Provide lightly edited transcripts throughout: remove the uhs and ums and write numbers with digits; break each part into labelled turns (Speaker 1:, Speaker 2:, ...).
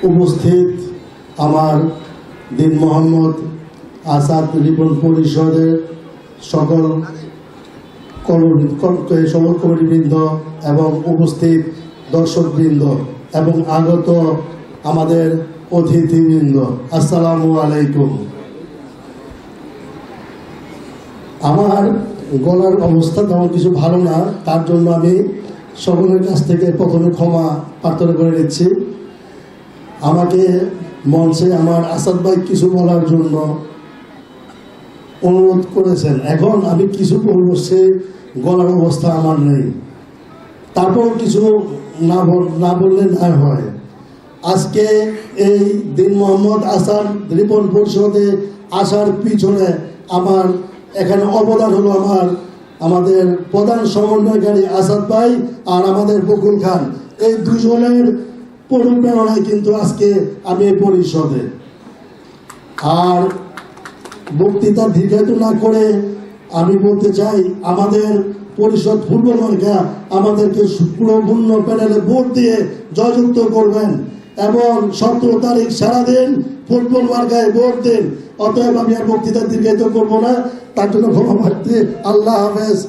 Speaker 1: উপস্থিত আমার দিন মোহাম্মদ আসাদ রিপন পরিষদের সকল কর্মীবৃন্দ এবং উপস্থিত দর্শকবৃন্দ এবং আগত আমাদের অতিথিবৃন্দ, আসসালামু আলাইকুম। আমার গলার অবস্থা তেমন কিছু ভালো না, তার জন্য আমি সকলের কাছ থেকে প্রথমে ক্ষমা প্রার্থনা করে নিচ্ছি। আমাকে মঞ্চে আমার আসাদ ভাই কিছু বলার জন্য অনুরোধ করেছেন। এখন আমি কিছু বলবো, সে গলার অবস্থা আমার নেই, তারপর কিছু না বললে না হয়। আজকে এই দিন মোহাম্মদ আসাদ রিপন পরিষদে আসার পিছনে আমার এখানে অবদান হলো আমাদের প্রধান সমন্বয়কারী আসাদ ভাই আর আমাদের বকুল খান, এই দুজনের অনুপ্রেরণায় কিন্তু আজকে আমি এই পরিষদে। আর বক্তৃতা দীর্ঘায়িত না করে আমি বলতে চাই, আমাদের পরিষদ ফুটবল মার্কা আমাদেরকে পূর্ণ প্যানেলে ভোট দিয়ে জয়যুক্ত করবেন এবং 17 তারিখ সারাদিন ফুটবল মার্কায় ভোট দিন। অতএব আমি আর বক্তৃতা দীর্ঘায়িত করবো না, তার জন্য ক্ষমা প্রার্থী। আল্লাহ হাফেজ।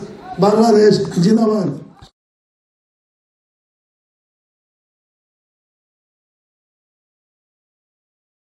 Speaker 1: বাংলাদেশ জিন্দাবাদ।